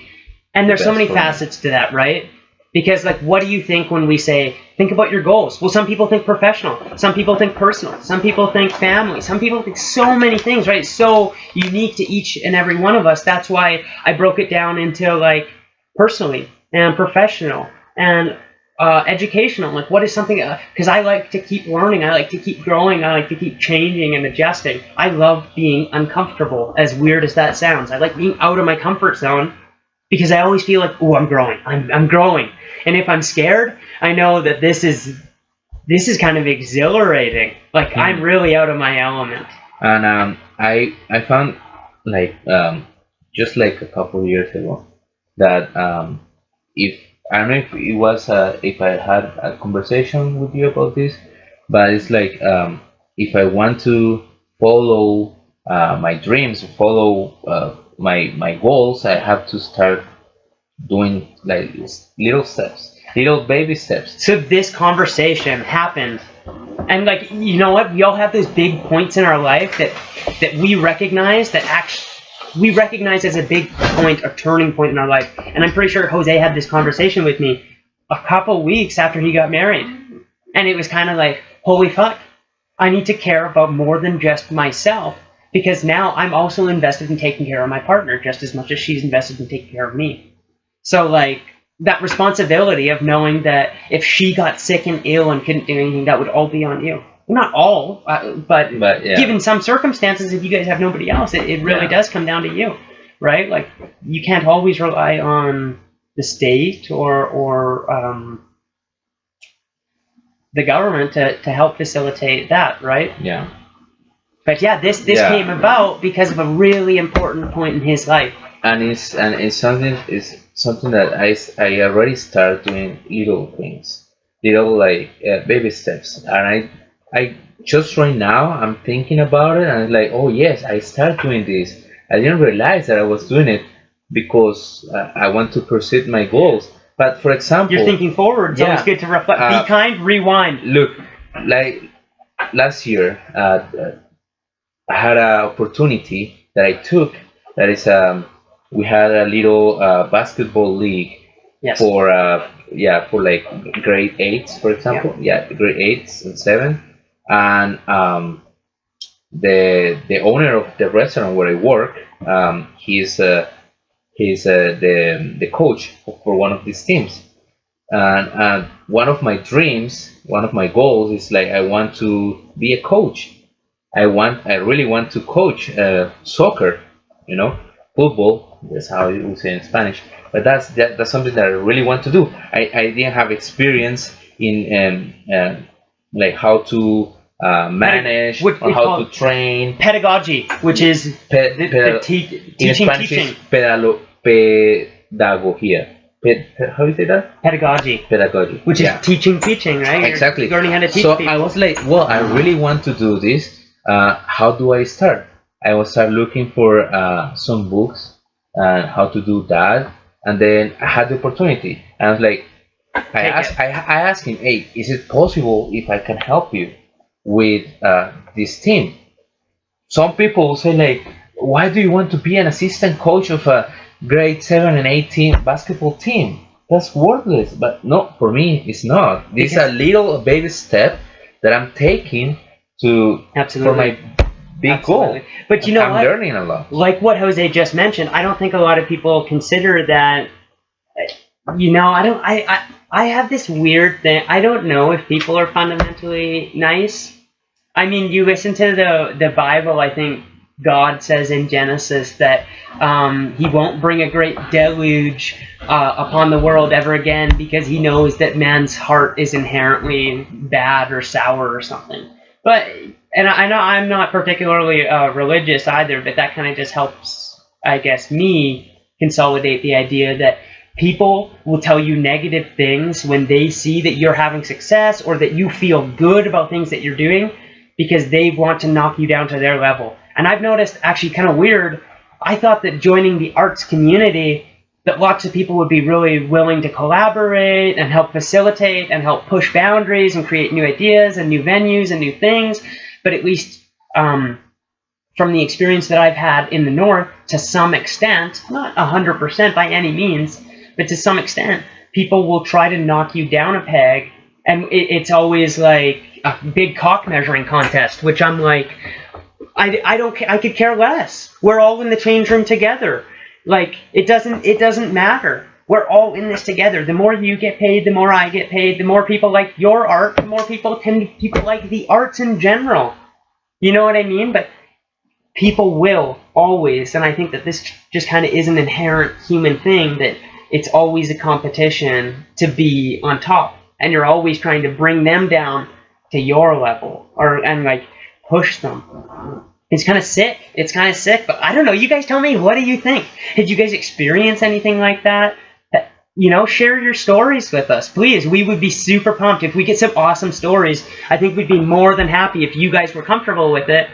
And there's so many facets to that, right? Because, like, what do you think when we say, think about your goals? Well, some people think professional. Some people think personal. Some people think family. Some people think so many things, right? It's so unique to each and every one of us. That's why I broke it down into, like, personally and professional and educational. Like, what is something, because I like to keep learning. I like to keep growing. I like to keep changing and adjusting. I love being uncomfortable, as weird as that sounds. I like being out of my comfort zone because I always feel like, oh, I'm growing. I'm growing. And if I'm scared, I know that this is kind of exhilarating. Like, I'm really out of my element. And I found, like, just like a couple of years ago, that if I don't know if it was if I had a conversation with you about this, but it's like, if I want to follow my dreams, follow my goals, I have to start doing, like, little steps, little baby steps. So this conversation happened, and, like, you know what? We all have those big points in our life that we recognize as a big point, a turning point in our life. And I'm pretty sure Jose had this conversation with me a couple weeks after he got married, and it was kind of like, holy fuck, I need to care about more than just myself, because now I'm also invested in taking care of my partner just as much as she's invested in taking care of me. So, like, that responsibility of knowing that if she got sick and ill and couldn't do anything, that would all be on you. Well, not all, but yeah. Given some circumstances, if you guys have nobody else, it really does come down to you, right? Like, you can't always rely on the state or the government to help facilitate that, right? Yeah. But yeah, this came about because of a really important point in his life. And it's something that I already started doing, little things, little, like, baby steps. And I just right now I'm thinking about it, and it's like, oh yes, I started doing this. I didn't realize that I was doing it because I want to pursue my goals. But for example, you're thinking forward. It's always good to reflect. Be kind. Rewind. Look, like last year, I had an opportunity that I took. That is, we had a little basketball league. Yes. For like grade 8s, for example. Yeah, grade 8s and 7. And the owner of the restaurant where I work, he's the coach for one of these teams. And one of my dreams, one of my goals is, like, I want to be a coach. I really want to coach soccer, football. That's how you would say in Spanish. But that's something that I really want to do. I didn't have experience in like how to manage or how to train. Pedagogy, which is teaching. Pedagogia. How do you say that? Pedagogy. Which is teaching, right? Exactly. You're learning how to teach so people. I was like, well, I really want to do this. How do I start? I was start looking for some books and how to do that, and then I had the opportunity. And I was like, I asked him, hey, is it possible if I can help you with this team? Some people say, like, why do you want to be an assistant coach of a grade 7 and 8 basketball team? That's worthless. But no, for me, it's not. This is a little baby step that I'm taking for my big goal. But you know I'm what? learning a lot. Like what Jose just mentioned, I don't think a lot of people consider that. I have this weird thing. I don't know if people are fundamentally nice. I mean, you listen to the Bible. I think God says in Genesis that he won't bring a great deluge upon the world ever again because he knows that man's heart is inherently bad or sour or something. But, and I know I'm not particularly religious either, but that kind of just helps, I guess, me consolidate the idea that people will tell you negative things when they see that you're having success or that you feel good about things that you're doing because they want to knock you down to their level. And I've noticed, actually kind of weird, I thought that joining the arts community, that lots of people would be really willing to collaborate and help facilitate and help push boundaries and create new ideas and new venues and new things. But at least from the experience that I've had in the North, to some extent, not 100% by any means, but to some extent, people will try to knock you down a peg, and it's always like a big cock measuring contest, which I'm like, I could care less. We're all in the change room together. Like, it doesn't matter. We're all in this together. The more you get paid, the more I get paid. The more people like your art, the more people like the arts in general. You know what I mean? But people will always, and I think that this just kind of is an inherent human thing, that it's always a competition to be on top, and you're always trying to bring them down to your level, and like push them. It's kind of sick. But I don't know. You guys tell me. What do you think? Did you guys experience anything like that? Share your stories with us, please. We would be super pumped if we get some awesome stories. I think we'd be more than happy if you guys were comfortable with it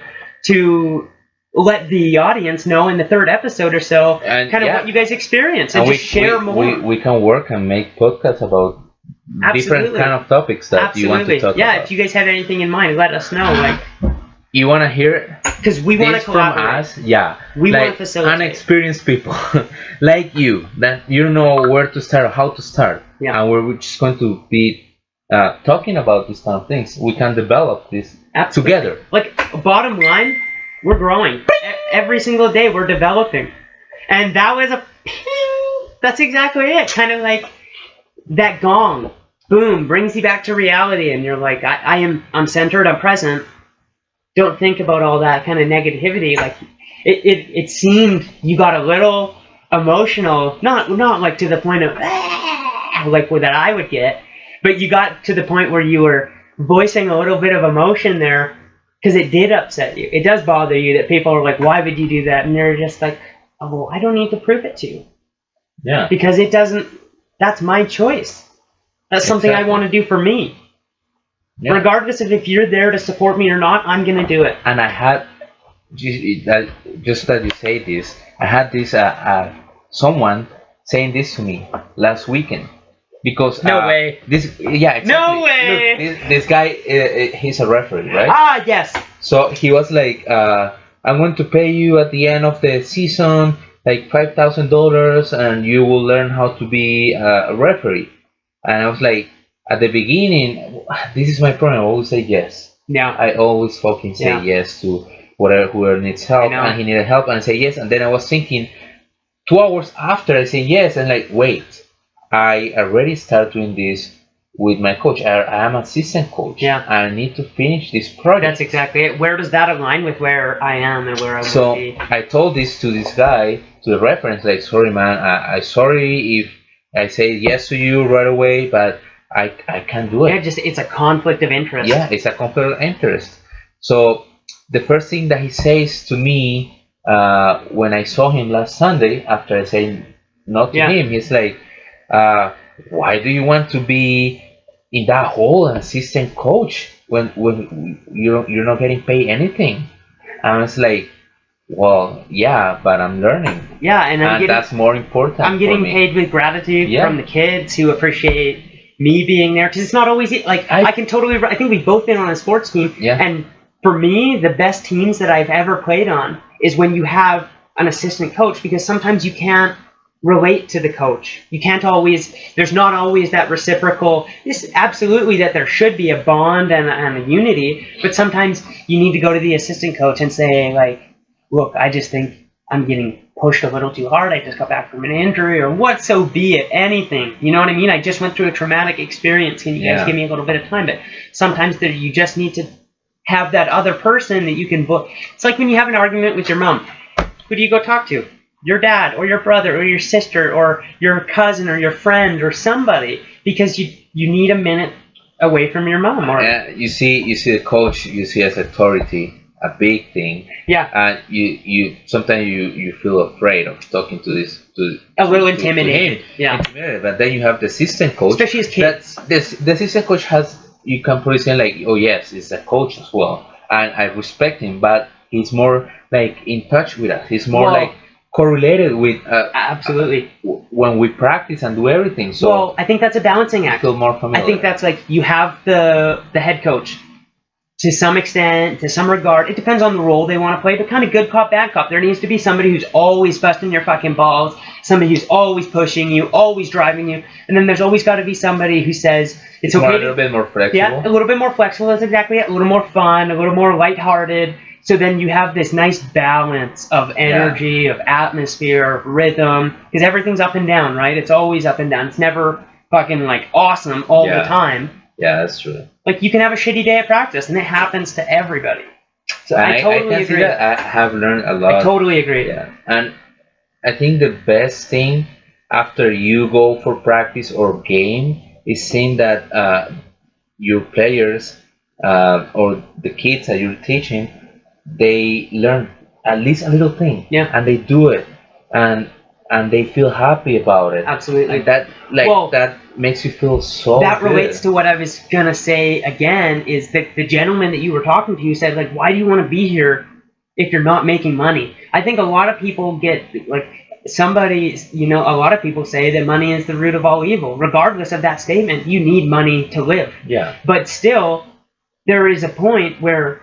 to let the audience know in the 3rd episode or so what you guys experience, and just share more. We can work and make podcasts about different kind of topics that you want to talk about. Yeah, if you guys have anything in mind, let us know. Like, you want to hear it? Because we want to collaborate. From us, yeah. We want to facilitate. Unexperienced people like you, that you don't know where to start or how to start. Yeah. And we're just going to be talking about these kind of things. We can develop this together. Like, bottom line, we're growing. Every single day we're developing. And that was a ping. That's exactly it. Kind of like that gong. Boom. Brings you back to reality. And you're like, I'm centered. I'm present. Don't think about all that kind of negativity. Like, it seemed you got a little emotional, not like to the point of like that I would get, but you got to the point where you were voicing a little bit of emotion there, because it did upset you. It does bother you that people are like, why would you do that? And you're just like, oh, I don't need to prove it to you. Yeah. Because it doesn't. That's my choice. That's something I want to do for me. Yeah. Regardless of if you're there to support me or not, I'm going to do it. And I had, just that you say this, I had this, someone saying this to me last weekend. Because, no way. Yeah, exactly. No way. Look, this guy, he's a referee, right? Ah, yes. So he was like, I'm going to pay you at the end of the season, like $5,000, and you will learn how to be a referee. And I was like, at the beginning, this is my problem. I always say yes. Yeah. I always fucking say yes to whoever needs help, and he needed help, and I say yes. And then I was thinking, 2 hours after I say yes, and like, wait, I already started doing this with my coach. I am assistant coach. Yeah. I need to finish this project. That's exactly it. Where does that align with where I am and where I want to be? So I told this to this guy, to the reference, like, sorry, man, I'm sorry if I say yes to you right away, but I can't do it. Yeah, it's a conflict of interest. Yeah, it's a conflict of interest. So the first thing that he says to me when I saw him last Sunday, after I said no to him, he's like, why do you want to be in that hole, an assistant coach, when you're not getting paid anything? And I was like, well, yeah, but I'm learning. Yeah, and that's more important. I'm getting paid with gratitude from the kids who appreciate me being there, because it's not always like I can totally. I think we've both been on a sports team, and for me, the best teams that I've ever played on is when you have an assistant coach, because sometimes you can't relate to the coach. You can't always. There's not always that reciprocal. This absolutely that there should be a bond and a unity, but sometimes you need to go to the assistant coach and say, like, look, I just think I'm getting pushed a little too hard. I just got back from an injury, or what, so be it, anything. You know what I mean? I just went through a traumatic experience. Can you guys give me a little bit of time? But sometimes you just need to have that other person that you can book. It's like when you have an argument with your mom. Who do you go talk to? Your dad, or your brother, or your sister, or your cousin, or your friend, or somebody, because you need a minute away from your mom. Or you see the coach, you see as authority, a big thing. Yeah. And you sometimes you feel afraid of talking to this a little intimidated. Intimidated. But then you have the assistant coach. Especially as kids. The assistant coach you can put it in like, oh yes, he's a coach as well, and I respect him, but he's more like in touch with us. He's more like correlated with absolutely when we practice and do everything. So I think that's a balancing act. Feel more familiar. I think that's like you have the head coach. to some extent, to some regard. It depends on the role they want to play, but kind of good cop, bad cop. There needs to be somebody who's always busting your fucking balls, somebody who's always pushing you, always driving you, and then there's always got to be somebody who says it's okay. A little bit more flexible. Yeah, a little bit more flexible. That's exactly it. A little more fun, a little more lighthearted. So then you have this nice balance of energy, of atmosphere, of rhythm, because everything's up and down, right? It's always up and down. It's never fucking like awesome all the time. Yeah, that's true. Like you can have a shitty day at practice, and it happens to everybody. So I totally agree. See that. I have learned a lot. I totally agree. Yeah, and I think the best thing after you go for practice or game is seeing that your players or the kids that you're teaching, they learn at least a little thing. Yeah. And they do it, and they feel happy about it. Absolutely. And that makes you feel so that good. relates to what I was gonna say again, is that the gentleman that you were talking to said, like, why do you want to be here if you're not making money? I think a lot of people get, like, a lot of people say that money is the root of all evil. Regardless of that statement, you need money to live. Yeah. But still, there is a point where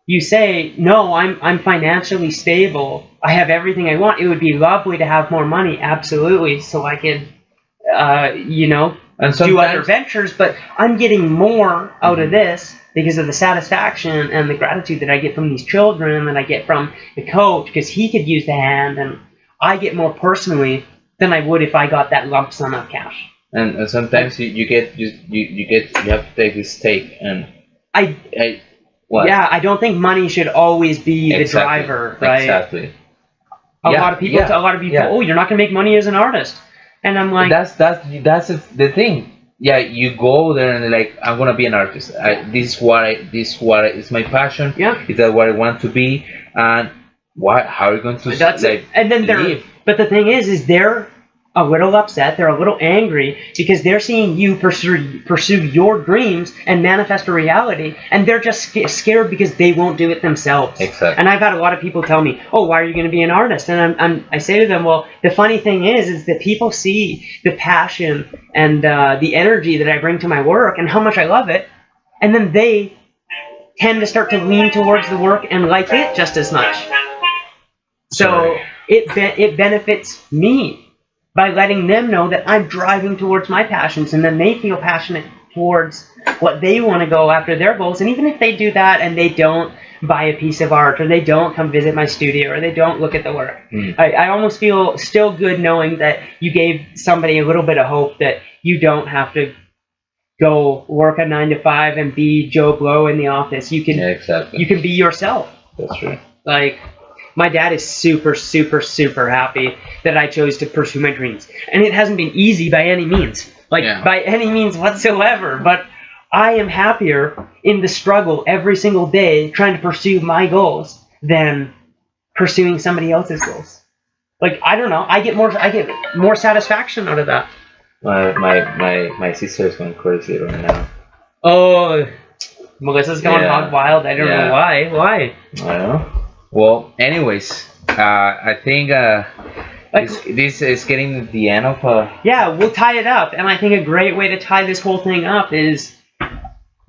you say, no, I'm financially stable. I have everything I want. It would be lovely to have more money, absolutely, so I could, do other ventures. But I'm getting more out of this because of the satisfaction and the gratitude that I get from these children, that I get from the coach, because he could use the hand, and I get more personally than I would if I got that lump sum of cash. And sometimes you have to take this stake, and I don't think money should always be the driver, right? Exactly. A lot of people, oh, you're not gonna make money as an artist, and I'm like, that's the thing. Yeah, you go there and like, I'm gonna be an artist. This is my passion. Yeah. Is that what I want to be? And how are you going to live? But the thing is they're a little upset, they're a little angry, because they're seeing you pursue your dreams and manifest a reality, and they're just scared because they won't do it themselves. Exactly. And I've had a lot of people tell me, oh, why are you going to be an artist? And I say to them, well, the funny thing is that people see the passion and the energy that I bring to my work and how much I love it, and then they tend to start to lean towards the work and like it just as much. So it benefits me by letting them know that I'm driving towards my passions, and then they feel passionate towards what they want to go after their goals. And even if they do that and they don't buy a piece of art, or they don't come visit my studio, or they don't look at the work, I almost feel still good knowing that you gave somebody a little bit of hope that you don't have to go work a 9 to 5 and be Joe Blow in the office. You can you can be yourself. That's true. Like, my dad is super, super, super happy that I chose to pursue my dreams. And it hasn't been easy by any means. By any means whatsoever. But I am happier in the struggle every single day trying to pursue my goals than pursuing somebody else's goals. Like, I don't know. I get more satisfaction out of that. My sister is going crazy right now. Oh, Melissa's going hog wild. I don't know why. Why? I don't know. Well, anyways, I think this is getting the end of we'll tie it up. And I think a great way to tie this whole thing up is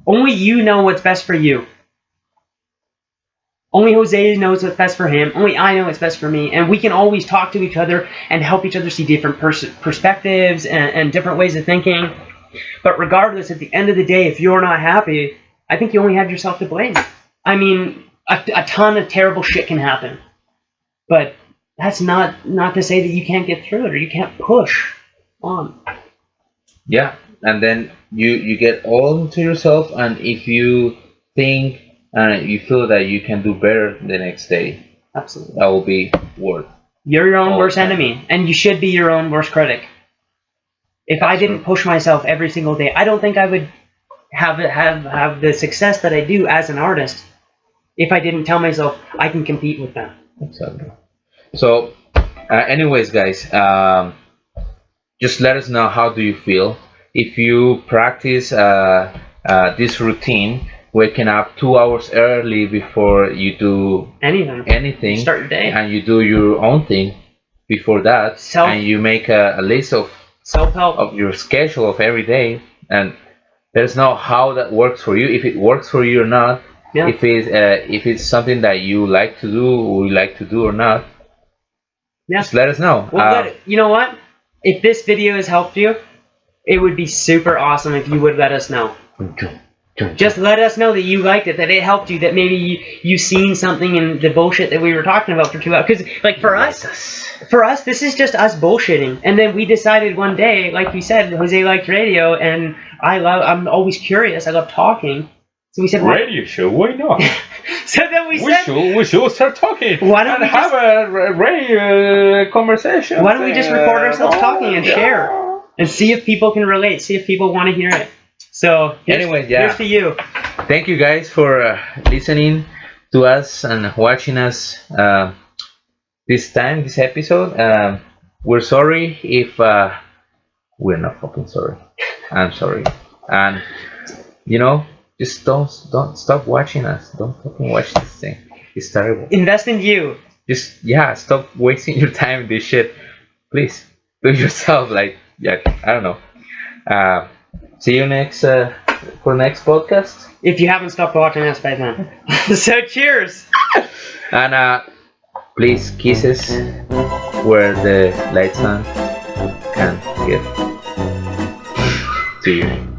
only you know what's best for you. Only Jose knows what's best for him. Only I know what's best for me. And we can always talk to each other and help each other see different perspectives and different ways of thinking. But regardless, at the end of the day, if you're not happy, I think you only have yourself to blame. I mean, a ton of terrible shit can happen. But that's not to say that you can't get through it or you can't push on. Yeah, and then you get all into yourself, and if you think and you feel that you can do better the next day, absolutely, that will be worth. You're your own worst enemy, and you should be your own worst critic. If I didn't push myself every single day, I don't think I would have the success that I do as an artist if I didn't tell myself I can compete with them. Exactly. So, anyways, guys, just let us know how do you feel if you practice this routine, waking up 2 hours early before you do anything, start your day, and you do your own thing before that, and you make a list of self-help of your schedule of every day, and let us know how that works for you, if it works for you or not, Yeah. If it's something that you like to do, or you like to do or not, Yeah. just let us know. Well, you know what? If this video has helped you, it would be super awesome if you would let us know. Just let us know that you liked it, that it helped you, that maybe you seen something in the bullshit that we were talking about for 2 hours. Because, like, for us, this is just us bullshitting. And then we decided one day, like we said, Jose liked radio, and I'm always curious. I love talking. So we said, radio show, why not? So then we said, we should start talking. Why don't we have a radio conversation? Why don't we just record ourselves talking and share, and see if people can relate, see if people want to hear it. So here's to you. Thank you guys for listening to us and watching us this episode. We're sorry if we're not fucking sorry. I'm sorry, and just don't stop watching us. Don't fucking watch this thing. It's terrible. Invest in you. Just stop wasting your time with this shit. Please do it yourself. Like I don't know. See you for next podcast. If you haven't stopped watching us by then. So cheers. And please kisses where the light sun can get to you.